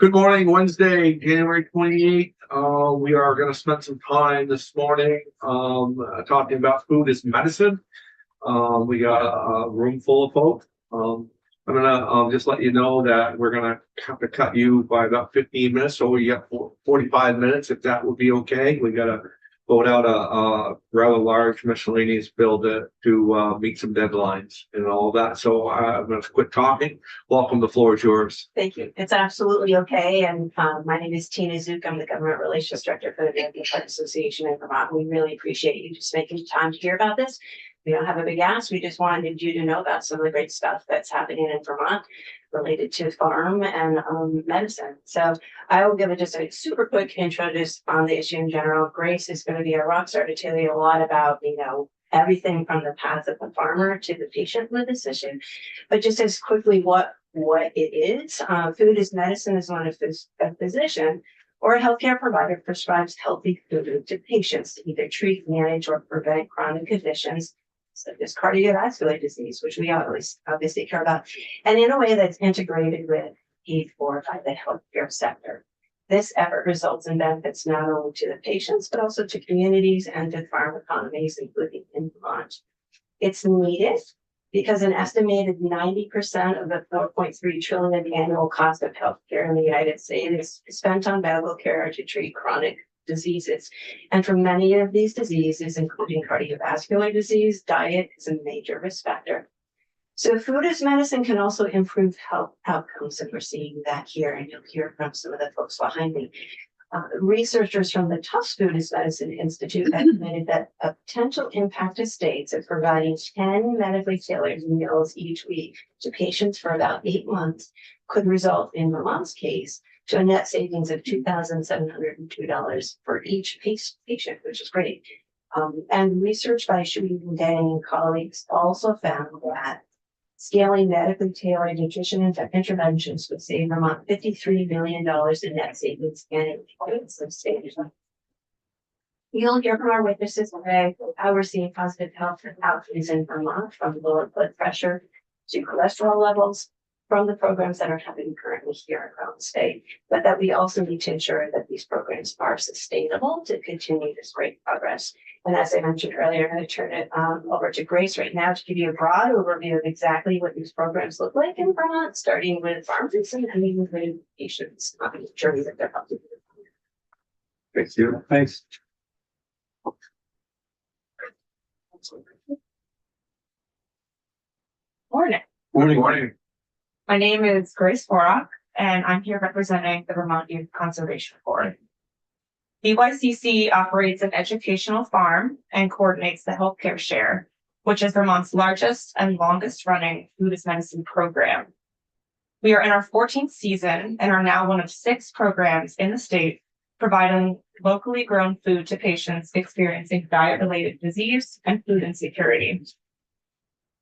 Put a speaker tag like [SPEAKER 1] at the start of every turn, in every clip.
[SPEAKER 1] Good morning, Wednesday, January 28th. We are going to spend some time this morning talking about food as medicine. We got a room full of folks. I'm going to just let you know that we're going to have to cut you by about 15 minutes. So we got 45 minutes, if that would be okay. We got to vote out a rather large miscellaneous bill to meet some deadlines and all that. So I'm going to quit talking. Welcome, the floor is yours.
[SPEAKER 2] Thank you. It's absolutely okay. And my name is Tina Zook. I'm the Government Relations Director for the American Heart Association in Vermont. We really appreciate you just making time to hear about this. We don't have a big ask. We just wanted you to know about some of the great stuff that's happening in Vermont related to farm and medicine. So I will give just a super quick intro just on the issue in general. Grace is going to be a rock star to tell you a lot about, everything from the path of the farmer to the patient with this issue. But just as quickly, what it is, food as medicine is when a physician or a healthcare provider prescribes healthy food to patients to either treat, manage, or prevent chronic conditions such as cardiovascular disease, which we always obviously care about, and in a way that's integrated with paid for by the healthcare sector. This effort results in benefits not only to the patients, but also to communities and to farm economies, including in Vermont. It's needed because an estimated 90% of the 4.3 trillion annual cost of healthcare in the United States is spent on medical care to treat chronic diseases. And for many of these diseases, including cardiovascular disease, diet is a major risk factor. So food as medicine can also improve health outcomes, and we're seeing that here, and you'll hear from some of the folks behind me. Researchers from the Tufts Food as Medicine Institute estimated that a potential impact to states of providing 10 medically tailored meals each week to patients for about 8 months could result, in Vermont's case, to a net savings of $2,702 for each patient, which is great. And research by Shuey Dang and colleagues also found that scaling medically tailored nutrition interventions would save Vermont $53 million in net savings annually. You'll hear from our witnesses today how we're seeing positive health outcomes in Vermont, from lower blood pressure to cholesterol levels, from the programs that are happening currently here around the state, but that we also need to ensure that these programs are sustainable to continue this great progress. And as I mentioned earlier, I'm going to turn it over to Grace right now to give you a broad overview of exactly what these programs look like in Vermont, starting with farmers and ending with patients on the journey that they're helping.
[SPEAKER 1] Thank you. Thanks.
[SPEAKER 3] Morning.
[SPEAKER 1] Morning.
[SPEAKER 3] My name is Grace Forak, and I'm here representing the Vermont Youth Conservation Board. VYCC operates an educational farm and coordinates the Healthcare Share, which is Vermont's largest and longest running food as medicine program. We are in our 14th season and are now one of 6 programs in the state providing locally grown food to patients experiencing diet-related disease and food insecurity.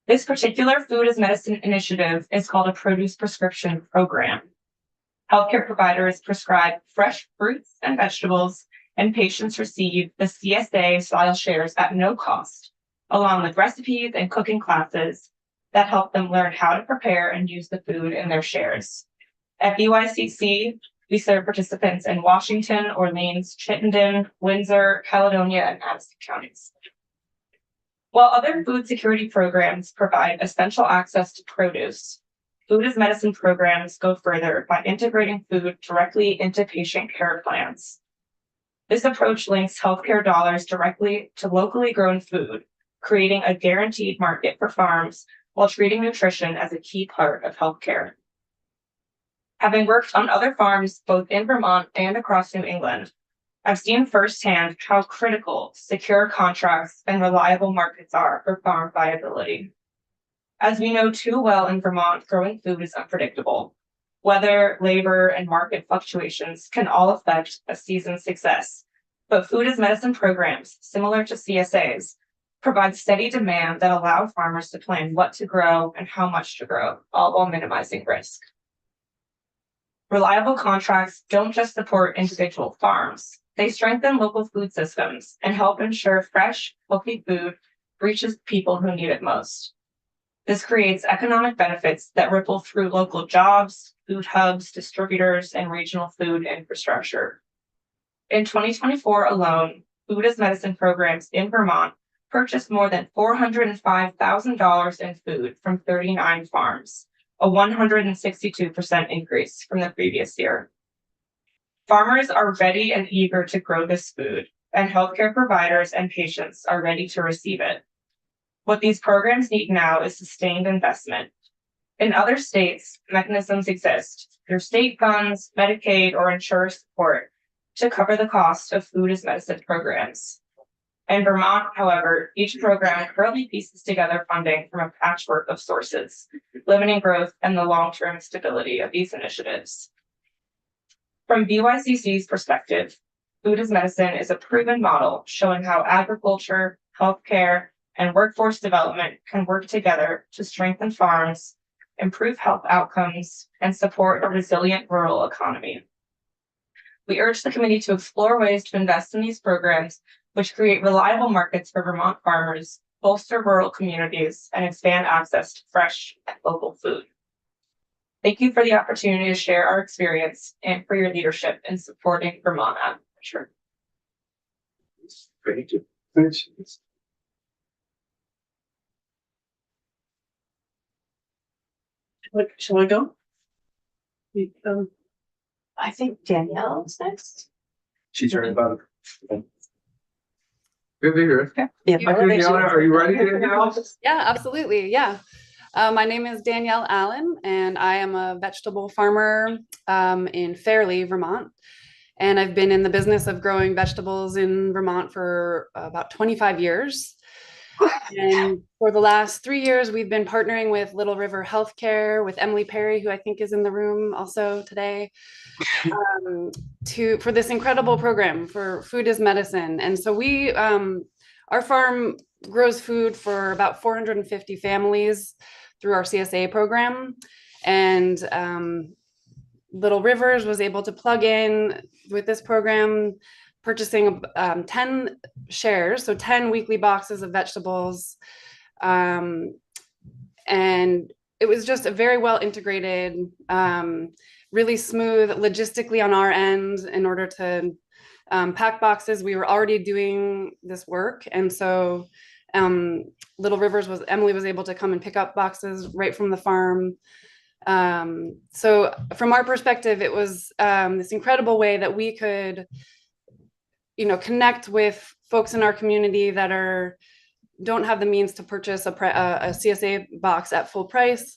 [SPEAKER 3] This particular food as medicine initiative is called a produce prescription program. Healthcare providers prescribe fresh fruits and vegetables, and patients receive the CSA style shares at no cost, along with recipes and cooking classes that help them learn how to prepare and use the food in their shares. At VYCC, we serve participants in Washington, Orleans, Chittenden, Windsor, Caledonia, and Addison counties. While other food security programs provide essential access to produce, food as medicine programs go further by integrating food directly into patient care plans. This approach links healthcare dollars directly to locally grown food, creating a guaranteed market for farms while treating nutrition as a key part of healthcare. Having worked on other farms both in Vermont and across New England, I've seen firsthand how critical secure contracts and reliable markets are for farm viability. As we know too well in Vermont, growing food is unpredictable. Weather, labor, and market fluctuations can all affect a season's success, but food as medicine programs, similar to CSAs, provide steady demand that allow farmers to plan what to grow and how much to grow, all while minimizing risk. Reliable contracts don't just support individual farms. They strengthen local food systems and help ensure fresh, healthy food reaches people who need it most. This creates economic benefits that ripple through local jobs, food hubs, distributors, and regional food infrastructure. In 2024 alone, Food as Medicine programs in Vermont purchased more than $405,000 in food from 39 farms, a 162% increase from the previous year. Farmers are ready and eager to grow this food, and healthcare providers and patients are ready to receive it. What these programs need now is sustained investment. In other states, mechanisms exist through state funds, Medicaid, or insurer support to cover the cost of Food as Medicine programs. In Vermont, however, each program currently pieces together funding from a patchwork of sources, limiting growth and the long-term stability of these initiatives. From VYCC's perspective, Food as Medicine is a proven model showing how agriculture, healthcare, and workforce development can work together to strengthen farms, improve health outcomes, and support a resilient rural economy. We urge the committee to explore ways to invest in these programs, which create reliable markets for Vermont farmers, bolster rural communities, and expand access to fresh and local food. Thank you for the opportunity to share our experience and for your leadership in supporting Vermont agriculture.
[SPEAKER 1] Thank you.
[SPEAKER 4] Shall I go?
[SPEAKER 2] I think Danielle is next.
[SPEAKER 1] She's right about it. Good to hear.
[SPEAKER 4] Yeah.
[SPEAKER 1] Danielle, are you ready, Danielle?
[SPEAKER 5] Yeah, absolutely. Yeah. My name is Danielle Allen, and I am a vegetable farmer in Fairleigh, Vermont. And I've been in the business of growing vegetables in Vermont for about 25 years. And for the last 3 years, we've been partnering with Little River Healthcare, with Emily Perry, who I think is in the room also today, for this incredible program for Food as Medicine. And so our farm grows food for about 450 families through our CSA program. And Little Rivers was able to plug in with this program, purchasing 10 shares, so 10 weekly boxes of vegetables. And it was just a very well integrated, really smooth logistically on our end in order to pack boxes. We were already doing this work. And so Emily was able to come and pick up boxes right from the farm. So from our perspective, it was this incredible way that we could, connect with folks in our community that don't have the means to purchase a CSA box at full price,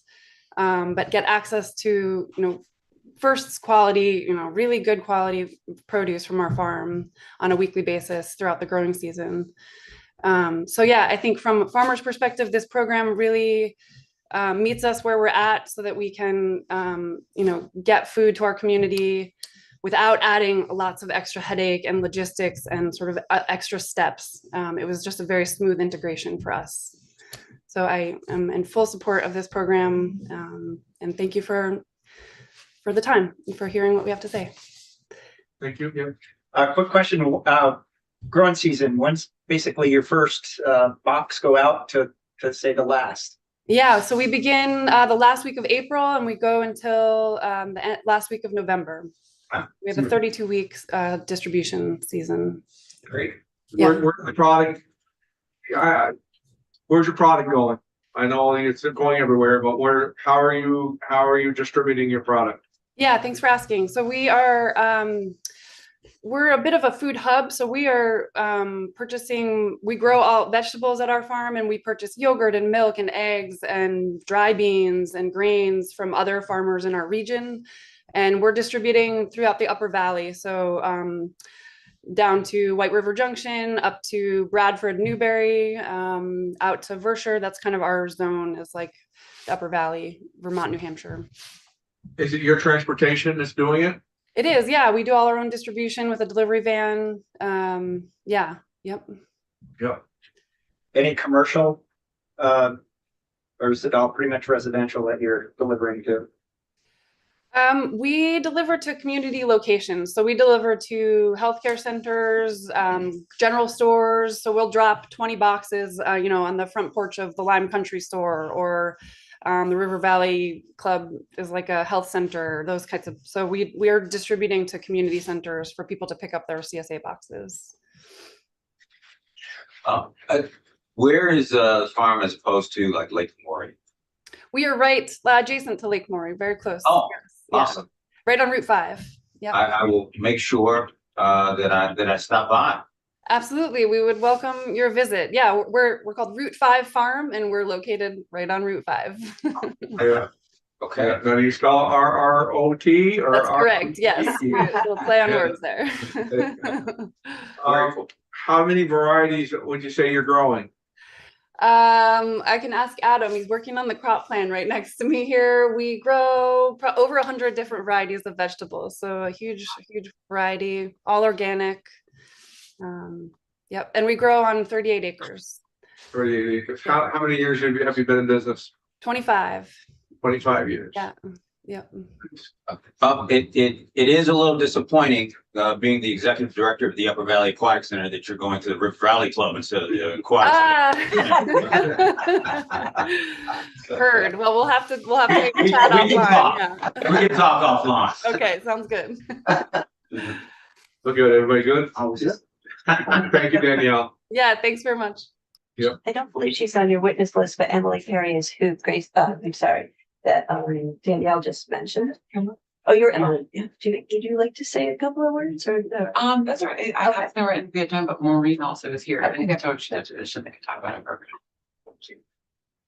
[SPEAKER 5] but get access to, first quality, really good quality produce from our farm on a weekly basis throughout the growing season. So yeah, I think from a farmer's perspective, this program really meets us where we're at so that we can, get food to our community without adding lots of extra headache and logistics and sort of extra steps. It was just a very smooth integration for us. So I am in full support of this program, and thank you for the time and for hearing what we have to say.
[SPEAKER 1] Thank you. Yeah.
[SPEAKER 6] Quick question, growing season, when's basically your first box go out to say the last?
[SPEAKER 5] Yeah, so we begin the last week of April and we go until the last week of November. We have a 32 weeks distribution season.
[SPEAKER 6] Great.
[SPEAKER 5] Yeah.
[SPEAKER 1] Where's the product? Where's your product going? I know it's going everywhere, but how are you distributing your product?
[SPEAKER 5] Yeah, thanks for asking. So we're a bit of a food hub. So we are we grow all vegetables at our farm, and we purchase yogurt and milk and eggs and dry beans and grains from other farmers in our region. And we're distributing throughout the Upper Valley. So down to White River Junction, up to Bradford, Newberry, out to Vershire. That's kind of our zone, is like the Upper Valley, Vermont, New Hampshire.
[SPEAKER 1] Is it your transportation that's doing it?
[SPEAKER 5] It is, yeah. We do all our own distribution with a delivery van. Yeah, yep.
[SPEAKER 1] Yep.
[SPEAKER 6] Any commercial, or is it all pretty much residential that you're delivering to?
[SPEAKER 5] We deliver to community locations. So we deliver to healthcare centers, general stores. So we'll drop 20 boxes, on the front porch of the Lime Country store, or The River Valley Club is like a health center, those kinds of, so we are distributing to community centers for people to pick up their CSA boxes.
[SPEAKER 4] Where is the farm as opposed to like Lake Maury?
[SPEAKER 5] We are right adjacent to Lake Maury, very close.
[SPEAKER 4] Oh,
[SPEAKER 5] Yes. Yeah.
[SPEAKER 4] awesome.
[SPEAKER 5] Right on Route 5. Yeah,
[SPEAKER 4] I will make sure that I stop by.
[SPEAKER 5] absolutely. We would welcome your visit. Yeah, we're called Route 5 Farm, and we're located right on Route 5.
[SPEAKER 1] Yeah.
[SPEAKER 4] Okay.
[SPEAKER 1] Now, do you spell RROT or?
[SPEAKER 5] That's correct. Yes,
[SPEAKER 1] ROT?
[SPEAKER 5] we'll play on
[SPEAKER 1] Yeah.
[SPEAKER 5] words there.
[SPEAKER 1] How many varieties would you say you're growing?
[SPEAKER 5] I can ask Adam. He's working on the crop plan right next to me here. We grow over 100 different varieties of vegetables, so a huge variety, all organic. Yep, and we grow on 38 acres.
[SPEAKER 1] 38 acres. How many years have you been in business?
[SPEAKER 5] 25.
[SPEAKER 1] 25 years.
[SPEAKER 5] Yeah. Yeah.
[SPEAKER 4] It is a little disappointing, being the executive director of the Upper Valley Aquatic Center, that you're going to the River Valley Club instead of the aquatic.
[SPEAKER 5] Heard. Well, we'll have to make a
[SPEAKER 4] We
[SPEAKER 5] chat
[SPEAKER 4] can
[SPEAKER 5] offline.
[SPEAKER 4] talk.
[SPEAKER 5] Yeah.
[SPEAKER 4] We can talk offline.
[SPEAKER 5] Okay, sounds good.
[SPEAKER 1] Look good. Everybody good?
[SPEAKER 6] Yeah.
[SPEAKER 1] Thank you, Danielle.
[SPEAKER 5] Yeah, thanks very much.
[SPEAKER 2] I don't believe she's on your witness list, but Emily Perry is who Grace, I'm sorry, that Danielle just mentioned. Oh, you're Emily. Yeah. Did you like to say a couple of words or?
[SPEAKER 7] That's all right. I have no written via time, but Maureen also is here. I think I told you that they could talk about it.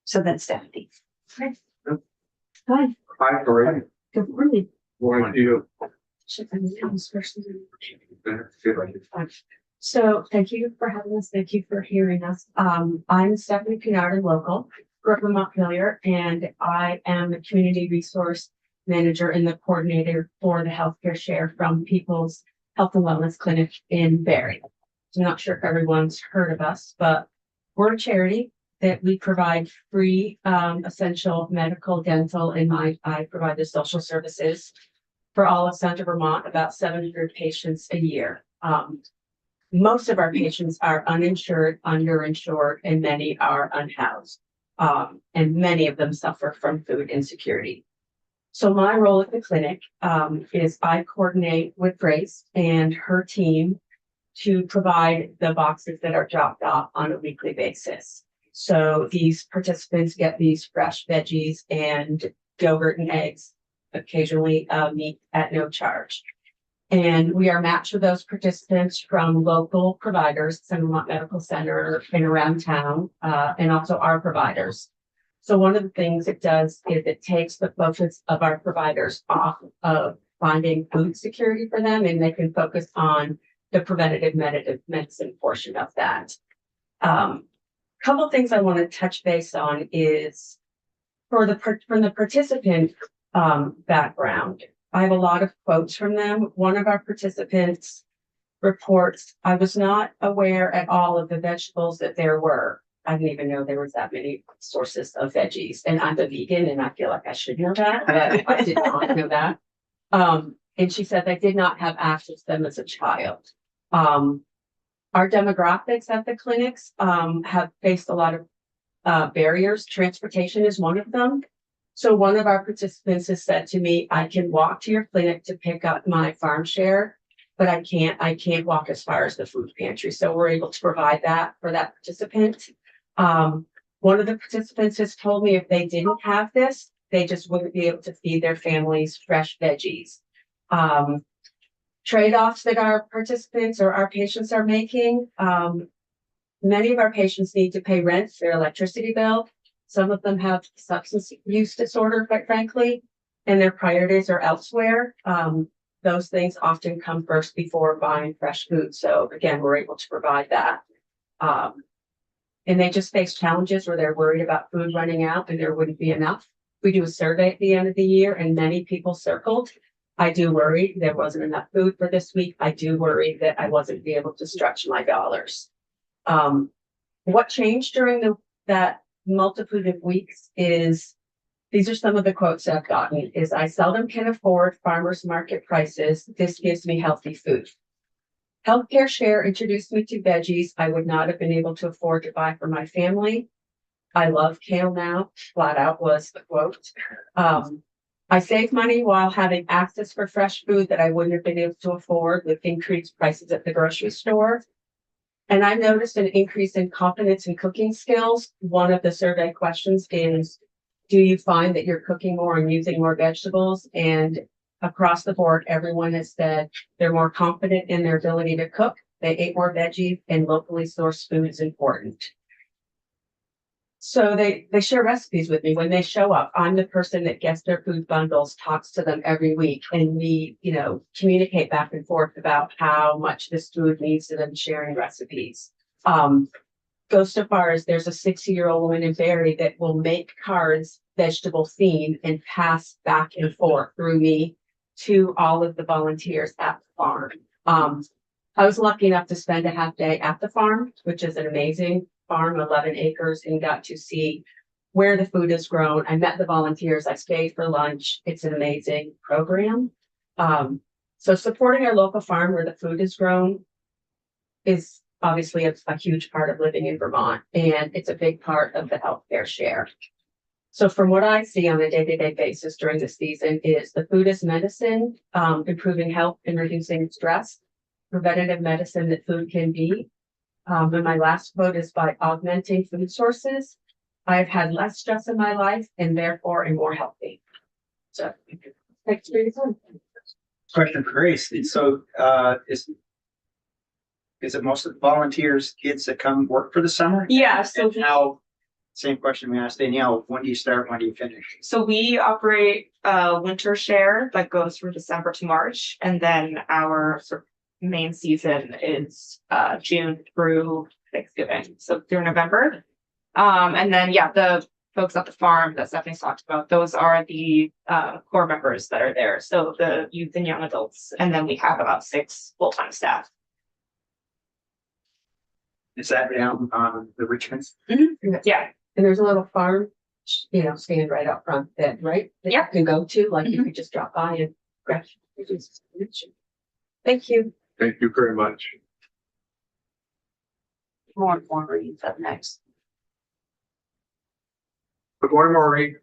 [SPEAKER 2] So then Stephanie. Hi.
[SPEAKER 1] Hi, Corinne.
[SPEAKER 2] Good morning.
[SPEAKER 1] Morning to you.
[SPEAKER 8] So thank you for having us. Thank you for hearing us. I'm Stephanie Pinard, local, grew up in Montpelier, and I am the community resource manager and the coordinator for the healthcare share from People's Health and Wellness Clinic in Barrie. I'm not sure if everyone's heard of us, but we're a charity that we provide free essential medical, dental, and I provide the social services for all of Central Vermont, about 700 patients a year. Most of our patients are uninsured, underinsured, and many are unhoused. And many of them suffer from food insecurity. So my role at the clinic is I coordinate with Grace and her team to provide the boxes that are dropped off on a weekly basis. So these participants get these fresh veggies and yogurt and eggs, occasionally meat at no charge. And we are matched with those participants from local providers, Central Vermont Medical Center and around town, and also our providers. So one of the things it does is it takes the focus of our providers off of finding food security for them, and they can focus on the preventative medicine portion of that. Couple of things I want to touch base on is from the participant background. I have a lot of quotes from them. One of our participants reports, I was not aware at all of the vegetables that there were. I didn't even know there was that many sources of veggies, and I'm a vegan and I feel like I should know that, but I did not know that. And she said they did not have access to them as a child. Our demographics at the clinics have faced a lot of barriers. Transportation is one of them. So one of our participants has said to me, I can walk to your clinic to pick up my farm share, but I can't walk as far as the food pantry. So we're able to provide that for that participant. One of the participants has told me if they didn't have this, they just wouldn't be able to feed their families fresh veggies. Trade-offs that our participants or our patients are making. Many of our patients need to pay rent, their electricity bill. Some of them have substance use disorder, quite frankly, and their priorities are elsewhere. Those things often come first before buying fresh food. So again, we're able to provide that. And they just face challenges where they're worried about food running out and there wouldn't be enough. We do a survey at the end of the year and many people circled. I do worry there wasn't enough food for this week. I do worry that I wasn't be able to stretch my dollars. What changed during that multitude of weeks is, these are some of the quotes I've gotten, is I seldom can afford farmers market prices. This gives me healthy food. Healthcare share introduced me to veggies I would not have been able to afford to buy for my family. I love kale now, flat out was the quote. I save money while having access for fresh food that I wouldn't have been able to afford with increased prices at the grocery store. And I noticed an increase in confidence in cooking skills. One of the survey questions is, do you find that you're cooking more and using more vegetables? And across the board, everyone has said they're more confident in their ability to cook. They ate more veggies, and locally sourced food is important. So they share recipes with me when they show up. I'm the person that gets their food bundles, talks to them every week, and we, communicate back and forth about how much this food means to them, sharing recipes. Go so far as there's a 60-year-old woman in Barry that will make cards vegetable themed and pass back and forth through me to all of the volunteers at the farm. I was lucky enough to spend a half day at the farm, which is an amazing farm, 11 acres, and got to see where the food is grown. I met the volunteers. I stayed for lunch. It's an amazing program. So supporting our local farm where the food is grown is obviously a huge part of living in Vermont, and it's a big part of the healthcare share. So from what I see on a day-to-day basis during the season is the food is medicine, improving health and reducing stress, preventative medicine that food can be. And my last quote is, by augmenting food sources, I've had less stress in my life and therefore am more healthy. So thanks for your time.
[SPEAKER 6] Question for Grace. So, is it most of the volunteers, kids that come work for the summer?
[SPEAKER 3] Yeah, so
[SPEAKER 6] And how, same question we asked Danielle, when do you start, when do you finish?
[SPEAKER 3] So we operate a winter share that goes from December to March, and then our sort of main season is June through Thanksgiving, so through November. And then the folks at the farm that Stephanie's talked about, those are the core members that are there. So the youth and young adults, and then we have about 6 full-time staff.
[SPEAKER 6] Is that down on the Richmond?
[SPEAKER 3] Yeah.
[SPEAKER 8] And there's a little farm, stand right out front that, right? That you
[SPEAKER 3] Yeah.
[SPEAKER 8] can go to, like you could just drop by and grab. Thank you.
[SPEAKER 1] Thank you very much.
[SPEAKER 2] Maureen's up next.
[SPEAKER 1] Good morning, Maureen.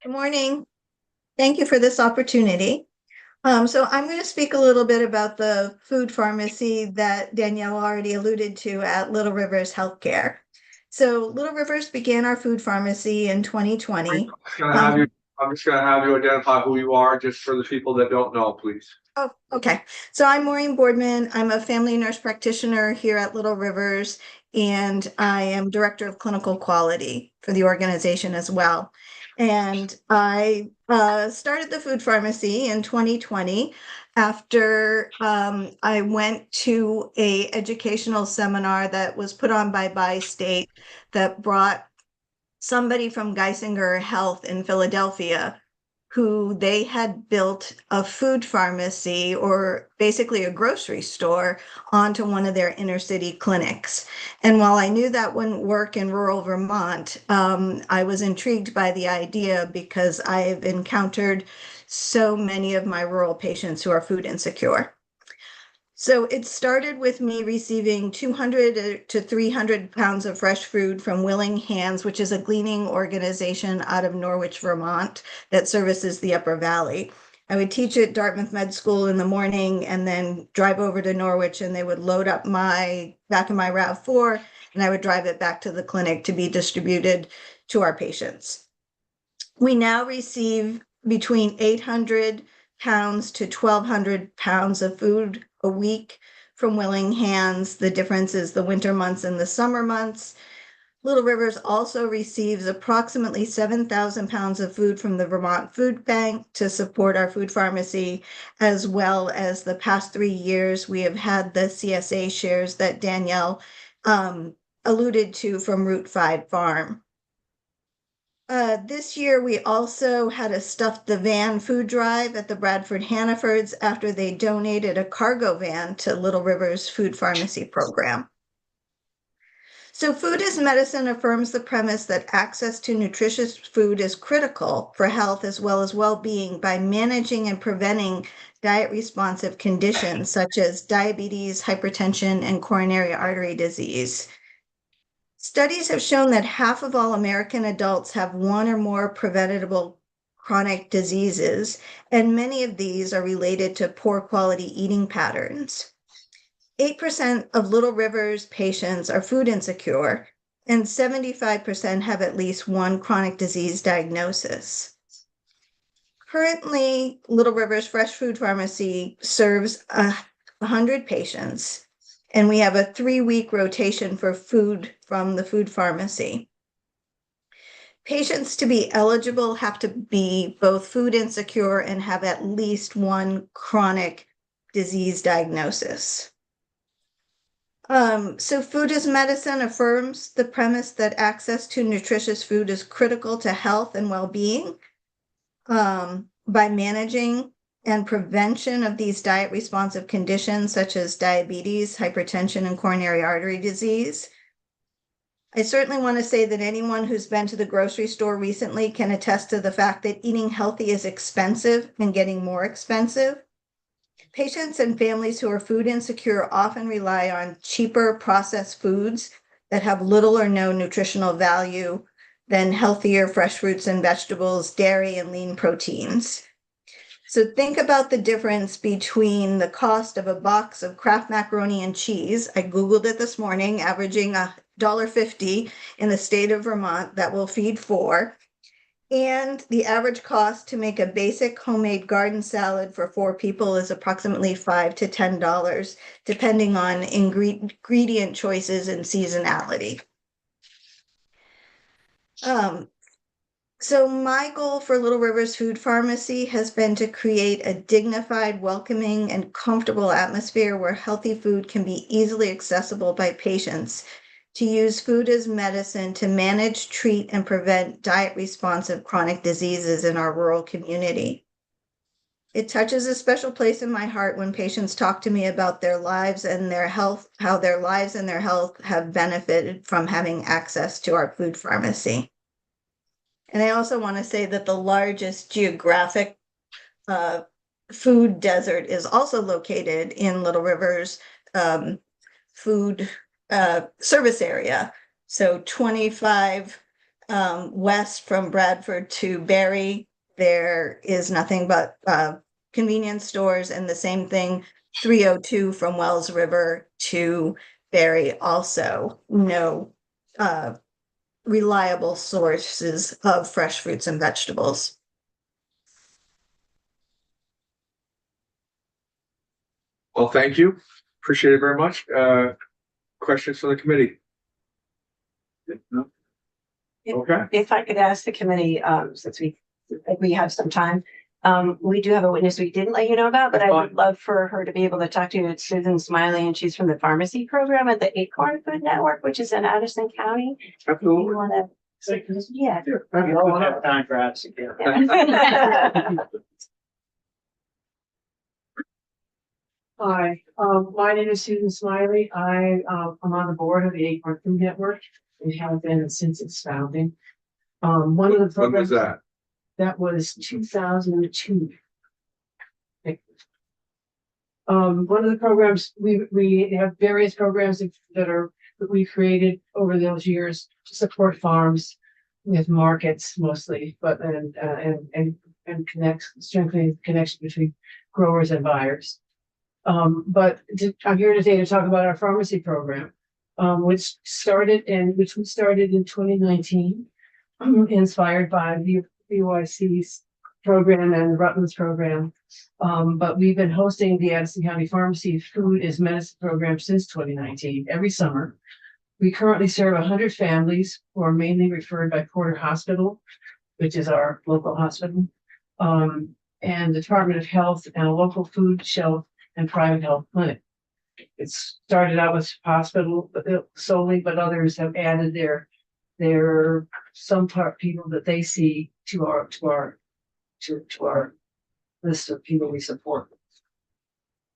[SPEAKER 9] Good morning. Thank you for this opportunity. So I'm going to speak a little bit about the food pharmacy that Danielle already alluded to at Little Rivers Healthcare. So Little Rivers began our food pharmacy in 2020.
[SPEAKER 1] I'm just gonna have you identify who you are, just for the people that don't know, please.
[SPEAKER 9] Oh, okay. So I'm Maureen Boardman. I'm a family nurse practitioner here at Little Rivers, and I am director of clinical quality for the organization as well. And I started the food pharmacy in 2020 after I went to a educational seminar that was put on by Bi-State that brought somebody from Geisinger Health in Philadelphia, who they had built a food pharmacy, or basically a grocery store, onto one of their inner city clinics. And while I knew that wouldn't work in rural Vermont, I was intrigued by the idea because I've encountered so many of my rural patients who are food insecure. So it started with me receiving 200 to 300 pounds of fresh food from Willing Hands, which is a gleaning organization out of Norwich, Vermont, that services the Upper Valley. I would teach at Dartmouth Med School in the morning and then drive over to Norwich, and they would load up back in my RAV4, and I would drive it back to the clinic to be distributed to our patients. We now receive between 800 pounds to 1,200 pounds of food a week from Willing Hands. The difference is the winter months and the summer months. Little Rivers also receives approximately 7,000 pounds of food from the Vermont Food Bank to support our food pharmacy, as well as the past 3 years we have had the CSA shares that Danielle alluded to from Route 5 Farm. This year, we also had a Stuff the Van food drive at the Bradford Hannafords after they donated a cargo van to Little Rivers Food Pharmacy program. So Food is Medicine affirms the premise that access to nutritious food is critical for health as well as well-being by managing and preventing diet-responsive conditions such as diabetes, hypertension, and coronary artery disease. Studies have shown that half of all American adults have one or more preventable chronic diseases, and many of these are related to poor quality eating patterns. 8% of Little River's patients are food insecure, and 75% have at least one chronic disease diagnosis. Currently, Little River's Fresh Food Pharmacy serves 100 patients, and we have a 3-week rotation for food from the food pharmacy. Patients to be eligible have to be both food insecure and have at least one chronic disease diagnosis. So Food is Medicine affirms the premise that access to nutritious food is critical to health and well-being. By managing and prevention of these diet responsive conditions such as diabetes, hypertension, and coronary artery disease. I certainly want to say that anyone who's been to the grocery store recently can attest to the fact that eating healthy is expensive and getting more expensive. Patients and families who are food insecure often rely on cheaper processed foods that have little or no nutritional value than healthier fresh fruits and vegetables, dairy, and lean proteins. So think about the difference between the cost of a box of Kraft macaroni and cheese. I Googled it this morning, averaging $1.50 in the state of Vermont that will feed 4. And the average cost to make a basic homemade garden salad for 4 people is approximately $5 to $10, depending on ingredient choices and seasonality. So my goal for Little River's Food Pharmacy has been to create a dignified, welcoming, and comfortable atmosphere where healthy food can be easily accessible by patients, to use food as medicine to manage, treat, and prevent diet-responsive chronic diseases in our rural community. It touches a special place in my heart when patients talk to me about their lives and their health, how their lives and their health have benefited from having access to our food pharmacy. And I also want to say that the largest geographic food desert is also located in Little River's food service area. So 25 west from Bradford to Barry, there is nothing but convenience stores, and the same thing 302 from Wells River to Barry, also no reliable sources of fresh fruits and vegetables.
[SPEAKER 1] Well, thank you. Appreciate it very much. Questions from the committee? No? Okay.
[SPEAKER 2] If I could ask the committee, since we have some time, we do have a witness we didn't let you know about, but I would love for her to be able to talk to you. It's Susan Smiley, and she's from the pharmacy program at the Acorn Food Network, which is in Addison County.
[SPEAKER 1] Absolutely.
[SPEAKER 2] You want to? Yeah.
[SPEAKER 6] We don't have time for us again.
[SPEAKER 10] Hi, my name is Susan Smiley. I'm on the board of the Acorn Food Network and have been since its founding. One of the
[SPEAKER 1] When was
[SPEAKER 10] programs
[SPEAKER 1] that?
[SPEAKER 10] that was 2002. One of the programs we have various programs that we created over those years to support farms with markets mostly, but and strengthening the connection between growers and buyers. But I'm here today to talk about our pharmacy program, which we started in 2019, inspired by the BYC's program and Rutland's program. But we've been hosting the Addison County Pharmacy Food is Medicine program since 2019, every summer. We currently serve 100 families who are mainly referred by Porter Hospital, which is our local hospital, and the Department of Health, and a local food shelf and private health clinic. It started out with hospital solely, but others have added their some part people that they see to our list of people we support.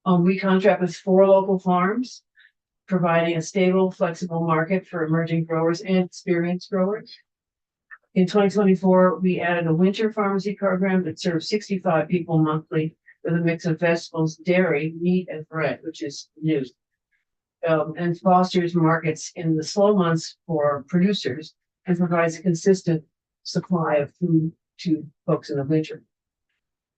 [SPEAKER 10] We contract with 4 local farms, providing a stable, flexible market for emerging growers and experienced growers. In 2024, we added a winter pharmacy program that serves 65 people monthly with a mix of vegetables, dairy, meat, and bread, which is new. and fosters markets in the slow months for producers and provides a consistent supply of food to folks in the winter.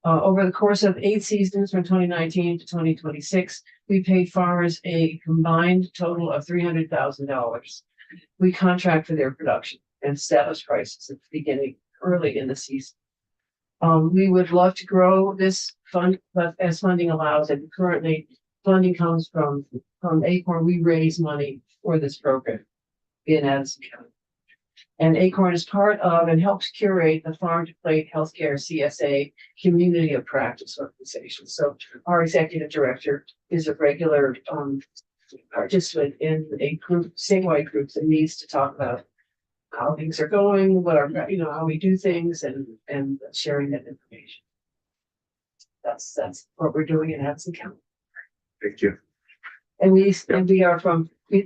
[SPEAKER 10] Over the course of 8 seasons from 2019 to 2026, we paid farmers a combined total of $300,000. We contract for their production and establish prices at the beginning, early in the season. We would love to grow this fund, but as funding allows, and currently funding comes from Acorn. We raise money for this program in Addison County. And Acorn is part of and helps curate the Farm to Plate Healthcare CSA Community of Practice organization. So our executive director is a regular participant in a group, statewide group that needs to talk about how things are going, what are, how we do things, and sharing that information. That's what we're doing in Addison County.
[SPEAKER 1] Thank you.
[SPEAKER 10] And we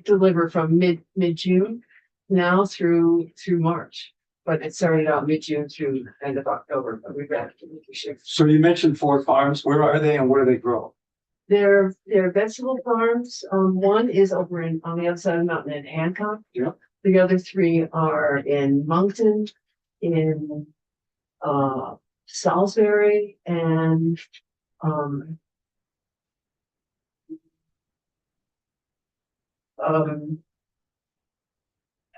[SPEAKER 10] deliver from mid-June now through March, but it started out mid-June through end of October, but we've got to shift.
[SPEAKER 11] So you mentioned 4 farms. Where are they and what do they grow?
[SPEAKER 10] They're vegetable farms. One is over on the other side of the mountain in Hancock.
[SPEAKER 11] Yep.
[SPEAKER 10] The other 3 are in Moncton, in Salisbury, and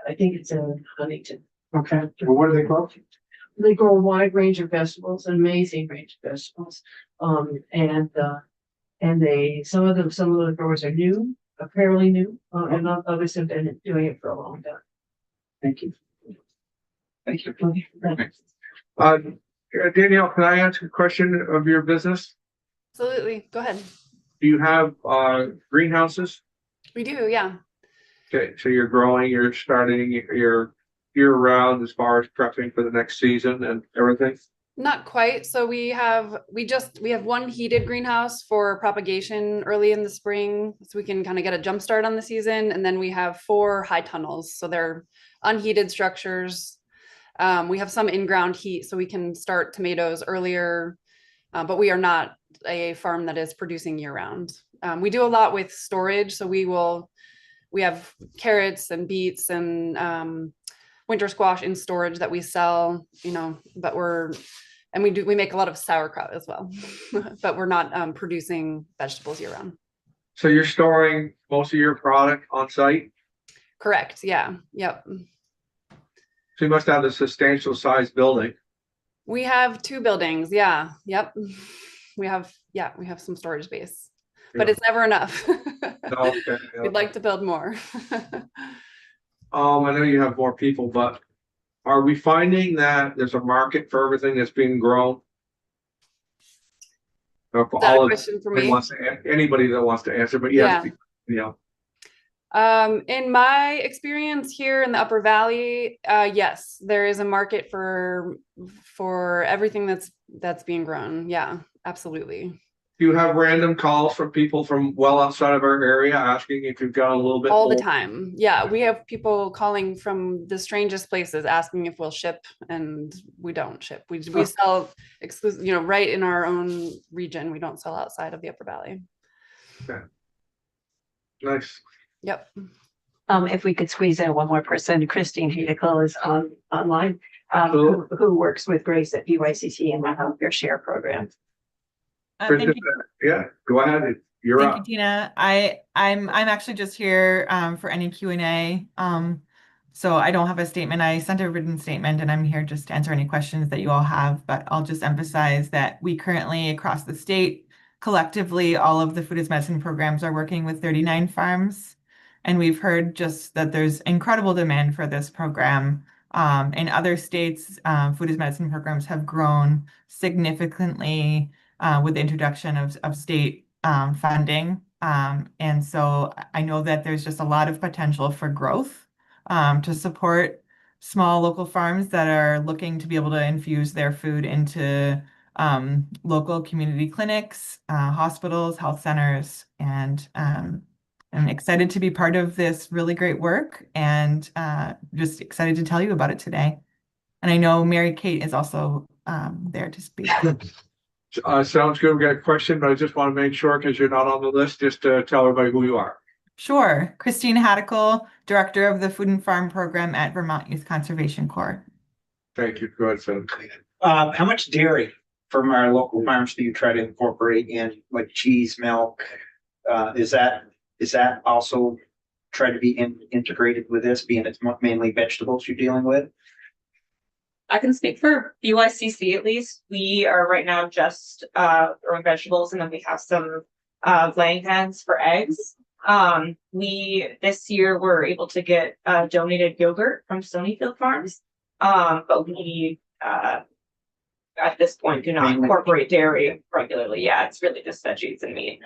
[SPEAKER 10] I think it's in Huntington.
[SPEAKER 11] Okay. Well, what do they grow?
[SPEAKER 10] They grow a wide range of vegetables, an amazing range of vegetables. And some of the growers are new, fairly new, and others have been doing it for a long time.
[SPEAKER 11] Thank you.
[SPEAKER 10] Thank you.
[SPEAKER 1] Danielle, can I ask a question of your business?
[SPEAKER 5] Absolutely. Go ahead.
[SPEAKER 1] Do you have greenhouses?
[SPEAKER 5] We do, yeah.
[SPEAKER 1] Okay, so you're growing, you're starting your year round as far as prepping for the next season and everything?
[SPEAKER 5] Not quite. So we have one heated greenhouse for propagation early in the spring, so we can kind of get a jump start on the season. And then we have 4 high tunnels. So they're unheated structures. We have some in-ground heat, so we can start tomatoes earlier, but we are not a farm that is producing year round. We do a lot with storage. So we have carrots and beets and winter squash in storage that we sell, but we make a lot of sauerkraut as well, but we're not producing vegetables year round.
[SPEAKER 1] So you're storing most of your product on site?
[SPEAKER 5] Correct. Yeah. Yep.
[SPEAKER 1] So you must have a substantial size building.
[SPEAKER 5] We have 2 buildings. Yeah. Yep. We have some storage space, but it's never enough.
[SPEAKER 1] Okay.
[SPEAKER 5] We'd like to build more.
[SPEAKER 1] I know you have more people, but are we finding that there's a market for everything that's being grown?
[SPEAKER 5] Is that a question for me?
[SPEAKER 1] Anybody that wants to answer, but yes,
[SPEAKER 5] in my experience here in the Upper Valley, yes, there is a market for everything that's being grown. Yeah, absolutely.
[SPEAKER 1] Do you have random calls from people from well outside of our area asking if you've got a little bit
[SPEAKER 5] all
[SPEAKER 1] more?
[SPEAKER 5] The time? Yeah, we have people calling from the strangest places asking if we'll ship, and we don't ship. We sell exclusive, right in our own region. We don't sell outside of the Upper Valley.
[SPEAKER 1] Okay. Nice.
[SPEAKER 5] Yep.
[SPEAKER 2] If we could squeeze in one more person, Christine Hedicle is online,
[SPEAKER 1] Cool.
[SPEAKER 2] who works with Grace at BYCC in the Healthcare Share program.
[SPEAKER 7] Thank you.
[SPEAKER 1] Yeah, go ahead. You're
[SPEAKER 7] Thank
[SPEAKER 1] up.
[SPEAKER 7] you, Tina. I'm actually just here for any Q&A. So I don't have a statement. I sent a written statement and I'm here just to answer any questions that you all have, but I'll just emphasize that we currently across the state, collectively, all of the Food as Medicine programs are working with 39 farms. And we've heard just that there's incredible demand for this program. In other states, Food as Medicine programs have grown significantly with the introduction of state funding. And so I know that there's just a lot of potential for growth to support small local farms that are looking to be able to infuse their food into local community clinics, hospitals, health centers, and I'm excited to be part of this really great work and just excited to tell you about it today. And I know Mary Kate is also there to speak.
[SPEAKER 1] Sounds good. We got a question, but I just want to make sure, because you're not on the list, just to tell everybody who you are.
[SPEAKER 7] Sure. Christine Haddicle, Director of the Food and Farm Program at Vermont Youth Conservation Corps.
[SPEAKER 1] Thank you. Go ahead, Phil.
[SPEAKER 6] How much dairy from our local farms do you try to incorporate in, like cheese, milk? Is that also try to be integrated with this, being it's mainly vegetables you're dealing with?
[SPEAKER 3] I can speak for BYCC at least. We are right now just growing vegetables, and then we have some laying hens for eggs. We this year were able to get donated yogurt from Stonyfield Farms. But we at this point do not incorporate dairy regularly. Yeah, it's really just veggies and meat.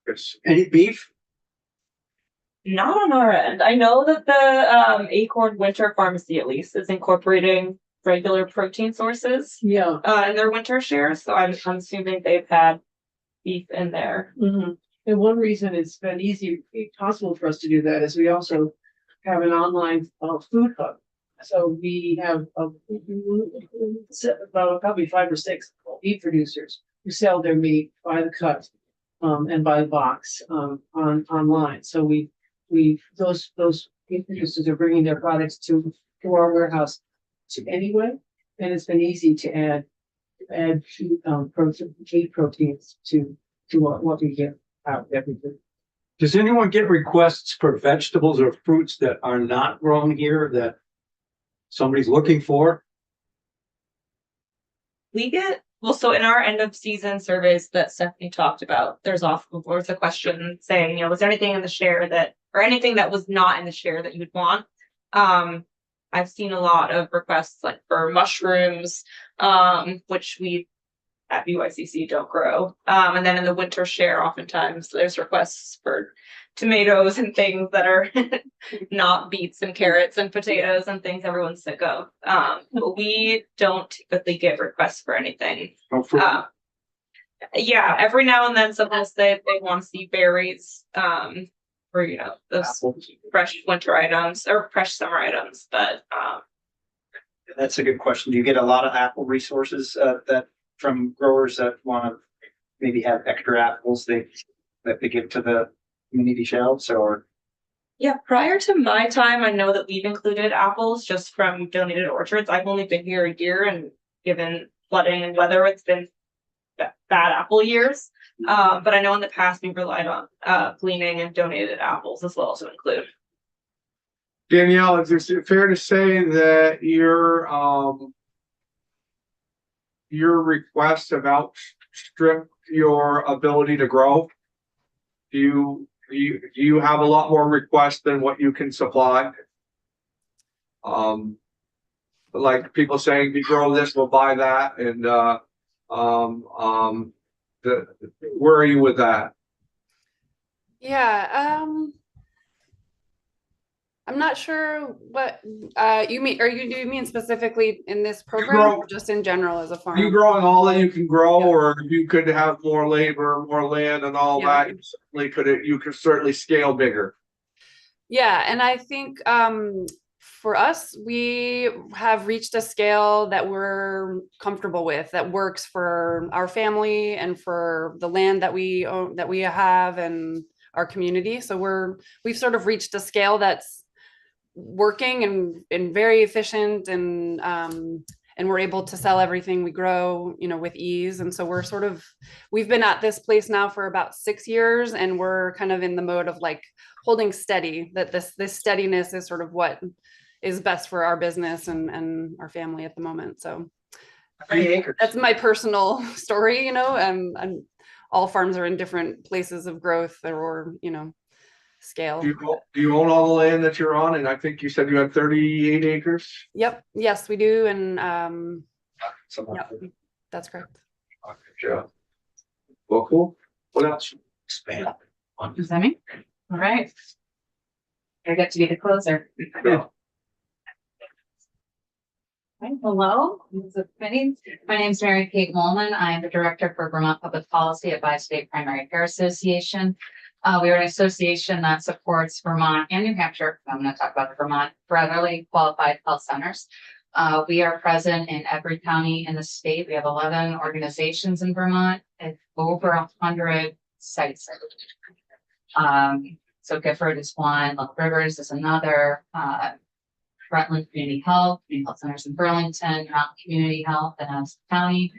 [SPEAKER 1] Yes.
[SPEAKER 6] Any beef?
[SPEAKER 3] Not on our end. I know that the Acorn Winter Pharmacy at least is incorporating regular protein sources
[SPEAKER 10] Yeah.
[SPEAKER 3] in their winter shares. So I'm assuming they've had beef in there.
[SPEAKER 10] Mhm. And one reason it's been possible for us to do that is we also have an online food hub. So we have about probably 5 or 6 meat producers who sell their meat by the cut and by the box online. So those meat producers are bringing their products to our warehouse anyway, and it's been easy to add proteins to what we get out every day.
[SPEAKER 11] Does anyone get requests for vegetables or fruits that are not grown here that somebody's looking for?
[SPEAKER 3] We get so in our end of season surveys that Stephanie talked about, there's often a question saying, was there anything in the share or anything that was not in the share that you would want? I've seen a lot of requests like for mushrooms, which we at BYCC don't grow. And then in the winter share, oftentimes there's requests for tomatoes and things that are not beets and carrots and potatoes and things everyone's sick of. But we don't typically get requests for anything.
[SPEAKER 11] Oh, fruit?
[SPEAKER 3] Yeah, every now and then someone will say they want to see berries, or those fresh winter items or fresh summer items. But
[SPEAKER 6] That's a good question. Do you get a lot of apple resources that from growers that want to maybe have extra apples that they give to the community shelves? Or
[SPEAKER 3] yeah, prior to my time, I know that we've included apples just from donated orchards. I've only been here a year, and given flooding and weather, it's been bad apple years. But I know in the past we've relied on gleaning and donated apples as well to include.
[SPEAKER 1] Danielle, is it fair to say that your requests have outstripped your ability to grow? Do you have a lot more requests than what you can supply? Like people saying, if you grow this, we'll buy that, and where are you with that?
[SPEAKER 5] Yeah, I'm not sure what you mean. Do you mean specifically in this program or just in general as a farm?
[SPEAKER 1] Are you growing all that you can grow, or you could have more labor, more land, and all that? You could certainly scale bigger.
[SPEAKER 5] Yeah, and I think for us, we have reached a scale that we're comfortable with, that works for our family and for the land that we own, that we have, and our community. So we've sort of reached a scale that's working and very efficient, and we're able to sell everything we grow, with ease. And so we've been at this place now for about 6 years, and we're kind of in the mode of like holding steady, that this steadiness is sort of what is best for our business and our family at the moment. So that's my personal story, and all farms are in different places of growth or scale.
[SPEAKER 1] Do you own all the land that you're on? And I think you said you had 38 acres.
[SPEAKER 5] Yep. Yes, we do. And yep, that's correct.
[SPEAKER 1] Good job. Well, cool. What else?
[SPEAKER 6] expand on.
[SPEAKER 12] Does that mean? All right. I get to be the closer.
[SPEAKER 1] Yeah.
[SPEAKER 12] Hi, hello. My name is Mary Kate Molman. I am the director for Vermont Public Policy at Bi-State Primary Care Association. We are an association that supports Vermont and New Hampshire. I'm going to talk about Vermont federally qualified health centers. We are present in every county in the state. We have 11 organizations in Vermont and over 100 sites. So Gifford is one, Little Rivers is another, Rutland Community Health Centers in Burlington, Mountain Community Health in Madison County,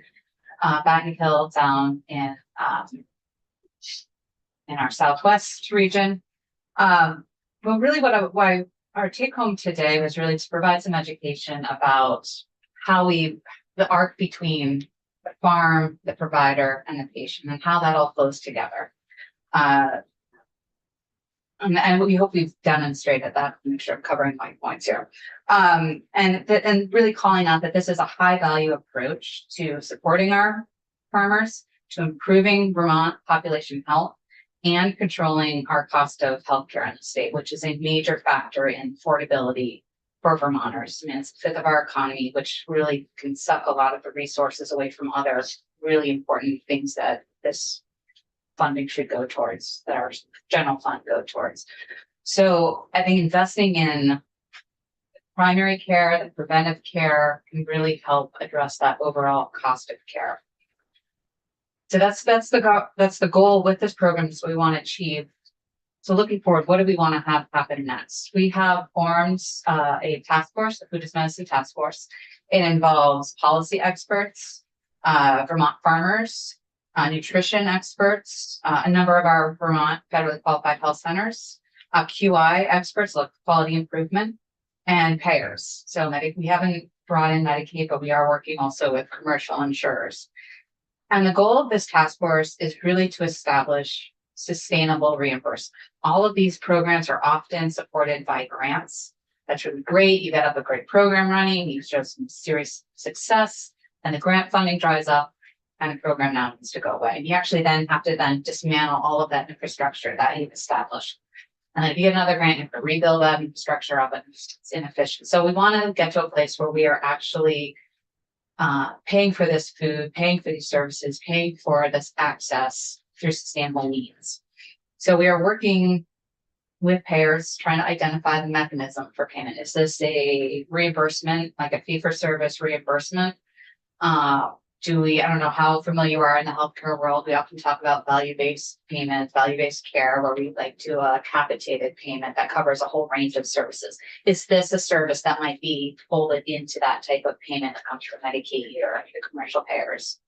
[SPEAKER 12] Batten Hill down in our southwest region. Well, really why our take home today was really to provide some education about how the arc between the farm, the provider, and the patient, and how that all flows together. And we hope we've demonstrated that. Make sure I'm covering my points here. And really calling out that this is a high value approach to supporting our farmers, to improving Vermont population health, and controlling our cost of healthcare in the state, which is a major factor in affordability for Vermonters. I mean, it's a fifth of our economy, which really can suck a lot of the resources away from other really important things that this funding should go towards, that our general fund go towards. So I think investing in primary care, the preventive care, can really help address that overall cost of care. So that's the goal with this program. So we want to achieve. So looking forward, what do we want to have happen next? We have formed a task force, the Food is Medicine Task Force. It involves policy experts, Vermont farmers, nutrition experts, a number of our Vermont federally qualified health centers, QI experts, like quality improvement, and payers. So we haven't brought in Medicaid, but we are working also with commercial insurers. And the goal of this task force is really to establish sustainable reimbursement. All of these programs are often supported by grants. That's really great. You get a great program running, you show some serious success, and the grant funding dries up, and the program now needs to go away. And you actually then have to dismantle all of that infrastructure that you've established. And then if you get another grant, you have to rebuild that infrastructure of it. It's inefficient. So we want to get to a place where we are actually paying for this food, paying for these services, paying for this access through sustainable means. So we are working with payers, trying to identify the mechanism for payment. Is this a reimbursement, like a fee-for-service reimbursement? I don't know how familiar you are in the healthcare world. We often talk about value-based payments, value-based care, where we like to a capitated payment that covers a whole range of services. Is this a service that might be folded into that type of payment that comes from Medicaid or the commercial payers?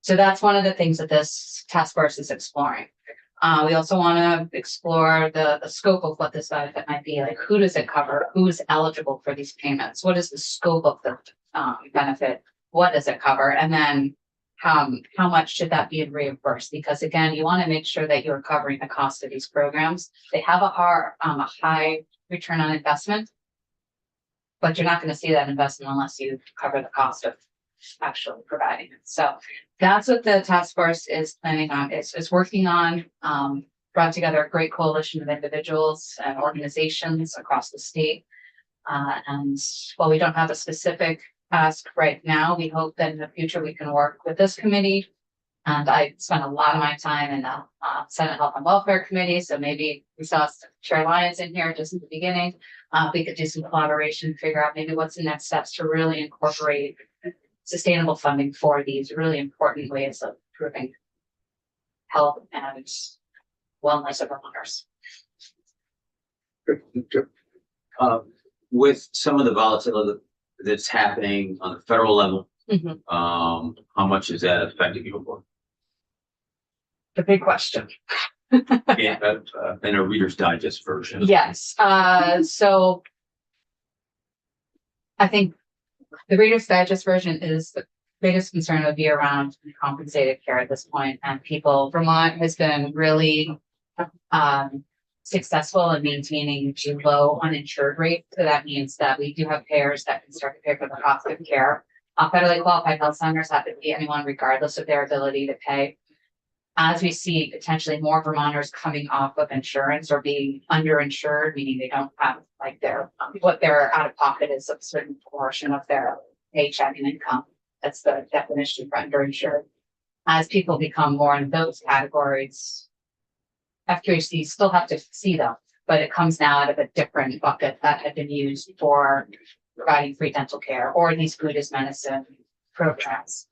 [SPEAKER 12] So that's one of the things that this task force is exploring. We also want to explore the scope of what this benefit might be. Like, who does it cover? Who's eligible for these payments? What is the scope of the benefit? What does it cover? And then how much should that be reimbursed? Because again, you want to make sure that you're covering the cost of these programs. They have a high return on investment, but you're not going to see that investment unless you cover the cost of actually providing it. So that's what the task force is planning on. It's working on, brought together a great coalition of individuals and organizations across the state. And while we don't have a specific ask right now, we hope that in the future we can work with this committee. And I spent a lot of my time in the Senate Health and Welfare Committee, so maybe we saw Chair Lyons in here just at the beginning. We could do some collaboration, figure out maybe what's the next steps to really incorporate sustainable funding for these really important ways of improving health and wellness of Vermonters.
[SPEAKER 4] With some of the volatility that's happening on the federal level, how much is that affecting your work?
[SPEAKER 12] The big question.
[SPEAKER 4] Yeah, in a Reader's Digest version.
[SPEAKER 12] Yes. So I think the Reader's Digest version is the biggest concern would be around compensated care at this point. And Vermont has been really successful in maintaining a low uninsured rate. So that means that we do have payers that can start to pay for the cost of care. Federally qualified health centers have to be anyone regardless of their ability to pay. As we see potentially more Vermonters coming off of insurance or being underinsured, meaning they don't have like what their out of pocket is a certain portion of their paycheck and income. That's the definition for underinsured. As people become more in those categories, FQHC still have to see them, but it comes now out of a different bucket that had been used for providing free dental care or these food is medicine programs.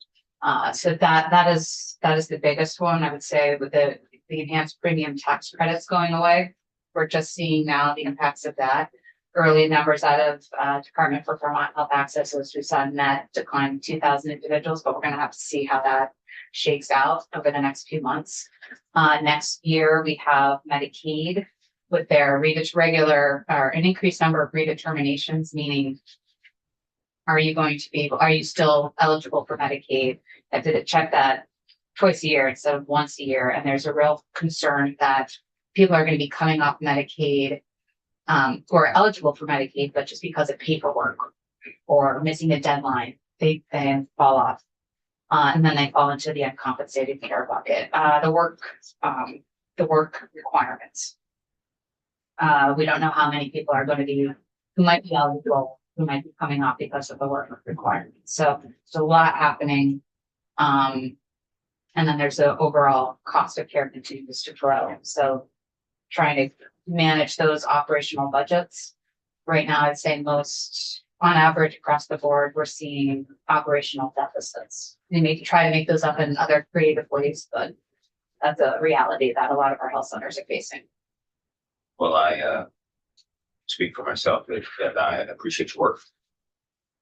[SPEAKER 12] So that is the biggest one, I would say, with the the enhanced premium tax credits going away. We're just seeing now the impacts of that. Early numbers out of Department for Vermont Health Access was we saw net decline of 2,000 individuals, but we're gonna have to see how that shakes out over the next few months. Next year, we have Medicaid with their regular or an increased number of redeterminations, meaning are you still eligible for Medicaid? I have to check that twice a year instead of once a year. And there's a real concern that people are going to be coming off Medicaid who are eligible for Medicaid, but just because of paperwork or missing a deadline, they then fall off. And then they fall into the uncompensated care bucket. The work requirements. We don't know how many people are going to be, who might be eligible, who might be coming off because of the work requirements. So there's a lot happening. And then there's the overall cost of care continues to grow. So trying to manage those operational budgets. Right now, I'd say on average across the board, we're seeing operational deficits. We may try to make those up in other creative ways, but that's a reality that a lot of our health centers are facing.
[SPEAKER 4] Well, I speak for myself that I appreciate your work.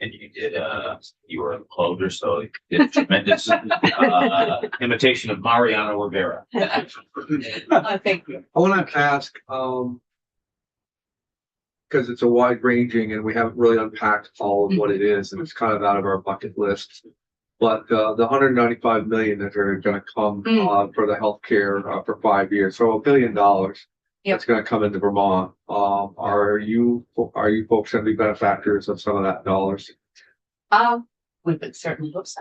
[SPEAKER 4] And you were a closer, so you did a tremendous imitation of Mariano Rivera.
[SPEAKER 12] Thank you.
[SPEAKER 1] I want to ask, because it's a wide ranging and we haven't really unpacked all of what it is, and it's kind of out of our bucket list. But the 195 million that are going to come for the healthcare for 5 years, so $1 billion.
[SPEAKER 12] Yep.
[SPEAKER 1] That's going to come into Vermont. Are you folks going to be benefactors of some of that dollars?
[SPEAKER 12] We would certainly hope so.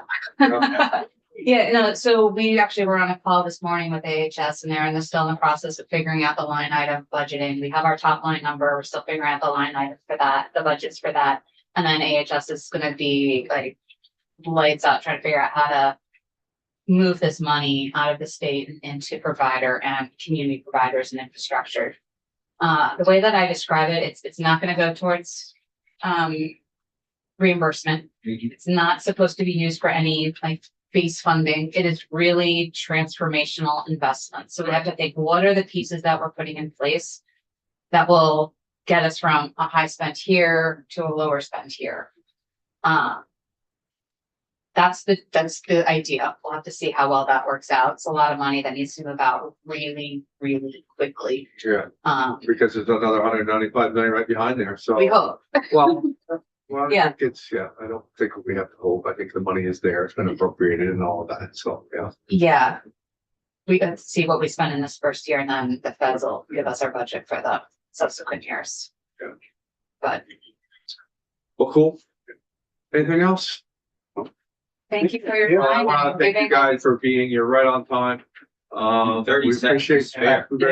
[SPEAKER 12] Yeah, no, so we actually were on a call this morning with AHS and they're still in the process of figuring out the line item budgeting. We have our top line number. We're still figuring out the line item for that, the budgets for that. And then AHS is going to be like lights out trying to figure out how to move this money out of the state and into provider and community providers and infrastructure. The way that I describe it, it's not going to go towards reimbursement. It's not supposed to be used for any like base funding. It is really transformational investment. So we have to think, what are the pieces that we're putting in place that will get us from a high spend here to a lower spend here? That's the idea. We'll have to see how well that works out. It's a lot of money that needs to move out really, really quickly.
[SPEAKER 1] Yeah, because there's another 195 million right behind there. So
[SPEAKER 12] We hope.
[SPEAKER 1] Well, I think I don't think we have to hope. I think the money is there. It's been appropriated and all of that. So, yeah.
[SPEAKER 12] Yeah. We got to see what we spend in this first year and then the feds will give us our budget for the subsequent years.
[SPEAKER 1] Yeah.
[SPEAKER 12] But
[SPEAKER 1] Well, cool. Anything else?
[SPEAKER 12] thank you for your
[SPEAKER 1] I
[SPEAKER 12] time.
[SPEAKER 1] want to thank you guys for being here right on time.
[SPEAKER 4] 30
[SPEAKER 1] we
[SPEAKER 4] seconds
[SPEAKER 1] appreciate
[SPEAKER 4] spare.
[SPEAKER 12] Give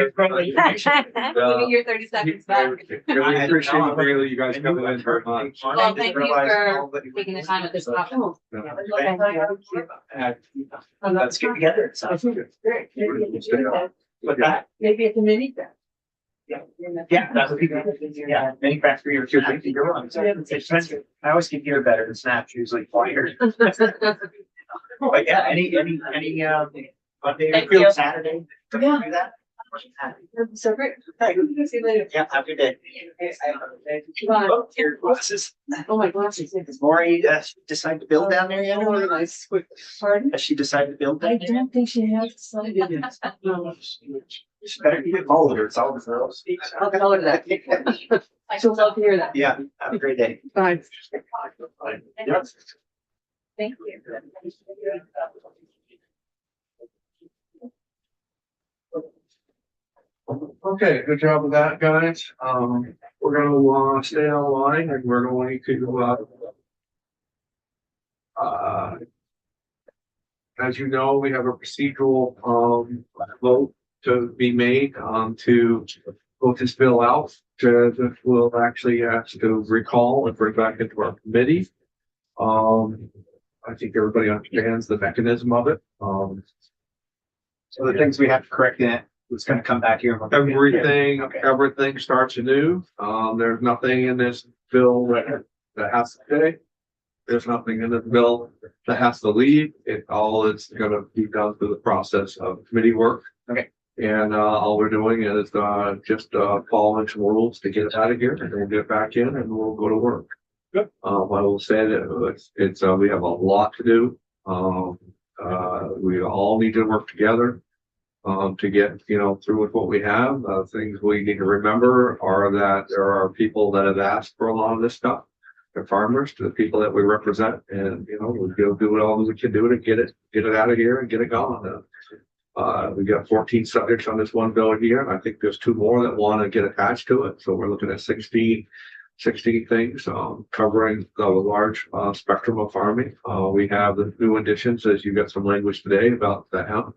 [SPEAKER 12] your 30 seconds back.
[SPEAKER 1] Really appreciate really you guys coming in very much.
[SPEAKER 12] Well, thank you for taking the time with this topic.
[SPEAKER 6] Let's get together. Sounds good. With that,
[SPEAKER 10] Maybe at the mini bed.
[SPEAKER 6] yeah, that would be good. Yeah, many facts for your two. You're on. It's expensive. I always keep here better than Snap's usually quieter. But yeah, any Monday
[SPEAKER 12] Thank
[SPEAKER 6] or
[SPEAKER 12] you.
[SPEAKER 6] Saturday. Do
[SPEAKER 10] Yeah.
[SPEAKER 6] that.
[SPEAKER 10] So great.
[SPEAKER 6] Hey,
[SPEAKER 10] See you later.
[SPEAKER 6] yeah, have a good day.
[SPEAKER 10] Bye.
[SPEAKER 6] Oh, your glasses.
[SPEAKER 10] Oh, my glasses.
[SPEAKER 6] Does Maury decide to build down there yet?
[SPEAKER 10] Oh, really nice. Quick. Pardon?
[SPEAKER 6] Has she decided to build
[SPEAKER 10] I
[SPEAKER 6] down there?
[SPEAKER 10] don't think she has decided yet. No.
[SPEAKER 6] She better get older. It's all the girls.
[SPEAKER 10] I'll tell her that. She'll love to hear that.
[SPEAKER 6] Yeah, have a great day.
[SPEAKER 10] Bye.
[SPEAKER 6] Yep.
[SPEAKER 12] Thank you.
[SPEAKER 1] Okay, good job with that, guys. We're gonna stay online and we're going to as you know, we have a procedural vote to be made to vote this bill out. That will actually ask to recall and bring back into our committee. I think everybody understands the mechanism of it.
[SPEAKER 6] So the things we have to correct in it, it's gonna come back here.
[SPEAKER 1] Everything,
[SPEAKER 6] Okay.
[SPEAKER 1] everything starts anew. There's nothing in this bill that has to stay. There's nothing in the bill that has to leave. It all is gonna be done through the process of committee work.
[SPEAKER 6] Okay.
[SPEAKER 1] And, all we're doing is, just, following some rules to get it out of here and we'll get back in and we'll go to work.
[SPEAKER 11] Good.
[SPEAKER 1] I will say that we have a lot to do. We all need to work together, to get, through with what we have. Things we need to remember are that there are people that have asked for a lot of this stuff. The farmers, to the people that we represent, and, we'll do all we can do to get it out of here and get it going. We got 14 subjects on this one bill here, and I think there's 2 more that want to get attached to it. So we're looking at 16 things, covering the large, spectrum of farming. We have the new additions, as you got some language today about the hemp.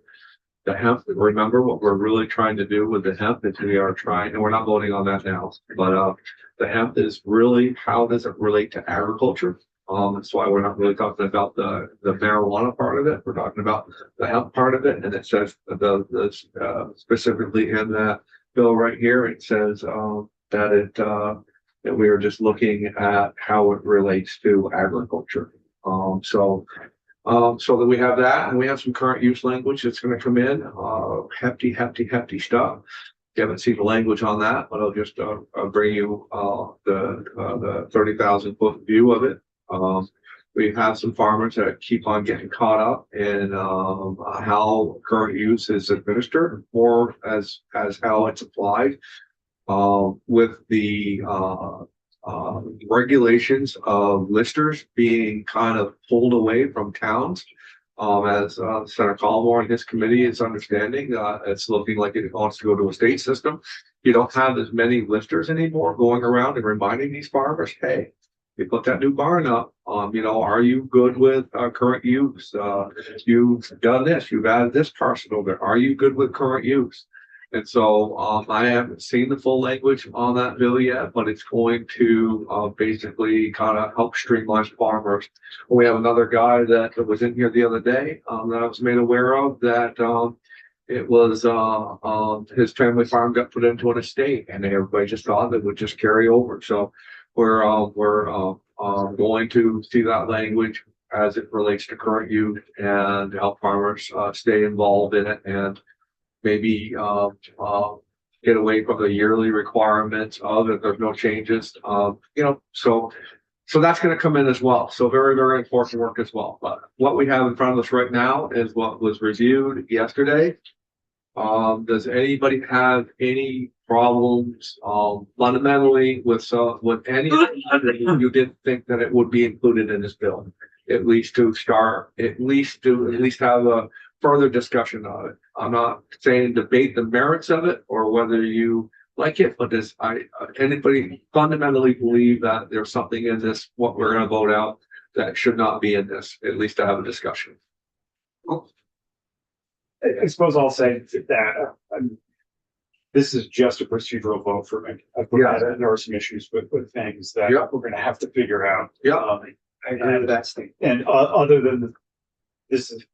[SPEAKER 1] The hemp, remember what we're really trying to do with the hemp is we are trying, and we're not voting on that now, but, the hemp is really, how does it relate to agriculture? That's why we're not really talking about the marijuana part of it. We're talking about the hemp part of it. And it says specifically in that bill right here, it says, that we are just looking at how it relates to agriculture. So that we have that, and we have some current use language that's going to come in, hefty stuff. You haven't seen the language on that, but I'll just bring you the 30,000 foot view of it. We've had some farmers that keep on getting caught up in how current use is administered, or as how it's applied, with the regulations of listers being kind of pulled away from towns. As Senator Collmore and his committee is understanding, it's looking like it wants to go to a state system. You don't have as many listers anymore going around and reminding these farmers, hey, you put that new barn up, are you good with current use? You've done this, you've added this parcel over. Are you good with current use? And so I haven't seen the full language on that bill yet, but it's going to basically kind of help streamline farmers. We have another guy that was in here the other day that I was made aware of that it was his family farm got put into an estate, and everybody just thought it would just carry over. So we're going to see that language as it relates to current use and help farmers stay involved in it, and maybe get away from the yearly requirements of if there's no changes. So that's going to come in as well. So very, very important work as well. But what we have in front of us right now is what was reviewed yesterday. Does anybody have any problems fundamentally with any you didn't think that it would be included in this bill? At least to have a further discussion of it. I'm not saying debate the merits of it or whether you like it, but does anybody fundamentally believe that there's something in this, what we're going to vote out, that should not be in this, at least to have a discussion?
[SPEAKER 13] I suppose I'll say that this is just a procedural vote for me. There are some issues with things that we're going to have to figure out. And other than this is,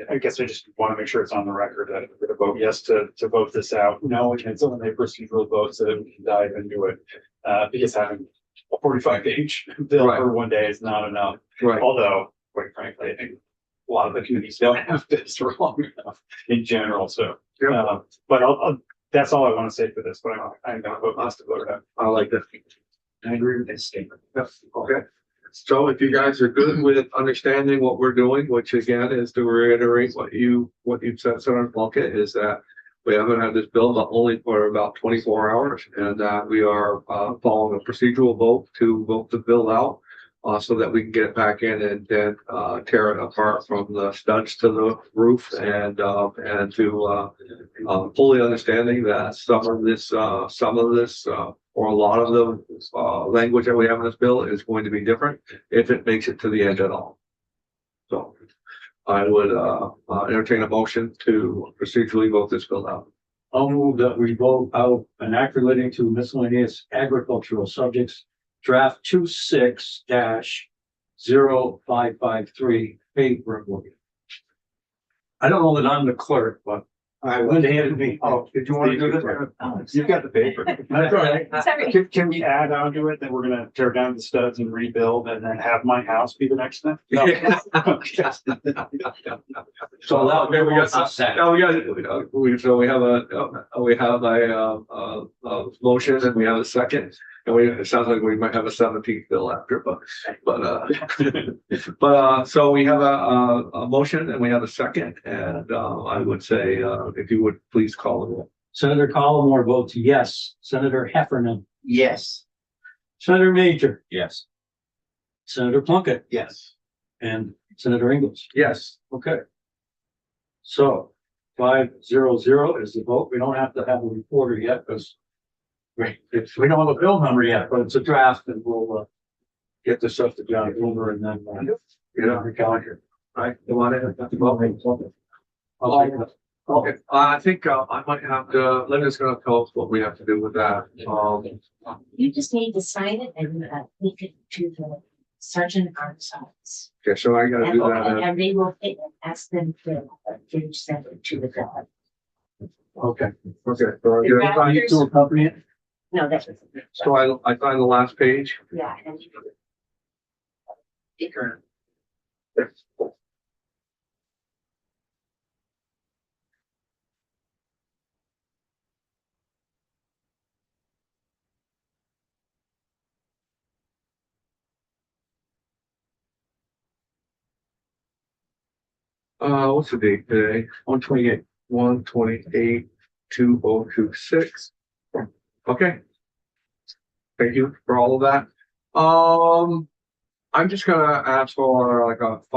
[SPEAKER 13] I guess I just want to make sure it's on the record that we're going to vote yes to vote this out. No, it's only a procedural vote so that we can dive into it. Because having a 45-page bill for one day is not enough.
[SPEAKER 1] Right.
[SPEAKER 13] Although, quite frankly, I think a lot of the committees don't have this for long enough in general. So, but that's all I want to say for this. But I'm going to vote yes to vote it out.
[SPEAKER 1] I like that.
[SPEAKER 13] I agree with this statement.
[SPEAKER 1] Okay. So if you guys are good with understanding what we're doing, which again is to reiterate what you've said, Senator Plunkett, is that we haven't had this bill but only for about 24 hours, and that we are following a procedural vote to vote the bill out so that we can get it back in and then tear it apart from the studs to the roof, and to fully understanding that some of this or a lot of the language that we have in this bill is going to be different if it makes it to the end at all. So I would entertain a motion to procedurally vote this bill out.
[SPEAKER 11] I'll move that we vote out an act relating to miscellaneous agricultural subjects, draft 26-0553 favorably. I don't know that I'm the clerk, but Linda handed me. Oh, did you want to do this?
[SPEAKER 13] You've got the paper.
[SPEAKER 11] That's all right.
[SPEAKER 2] Sorry.
[SPEAKER 13] Can we add on to it that we're gonna tear down the studs and rebuild and then have my house be the next thing? No.
[SPEAKER 11] So now,
[SPEAKER 1] Okay, we got, now we have a motion and we have a second. And it sounds like we might have a 17th bill after, so we have a motion and we have a second. And I would say, if you would please call it.
[SPEAKER 11] Senator Collmore votes yes. Senator Heffernan,
[SPEAKER 6] Yes.
[SPEAKER 11] Senator Major,
[SPEAKER 4] Yes.
[SPEAKER 11] Senator Plunkett,
[SPEAKER 6] Yes.
[SPEAKER 11] and Senator Ingles.
[SPEAKER 1] Yes.
[SPEAKER 11] Okay. So 5-0-0 is the vote. We don't have to have a reporter yet because we don't have a bill number yet, but it's a draft and we'll get this up to John Boomer and then your calendar.
[SPEAKER 1] Right, you want it? Okay, I think I might have to, Linda's gonna tell us what we have to do with that.
[SPEAKER 8] You just need to sign it and leak it to the sergeant arms office.
[SPEAKER 1] Okay, so I gotta do that.
[SPEAKER 8] And they will ask them to send it to the guard.
[SPEAKER 1] Okay, okay. So
[SPEAKER 11] I need to accompany it.
[SPEAKER 8] No, that's.
[SPEAKER 1] so I find the last page.
[SPEAKER 8] Yeah. And
[SPEAKER 1] What's the date today? 1/28, 1/28, 2026. Okay. Thank you for all of that. I'm just gonna ask for like a 5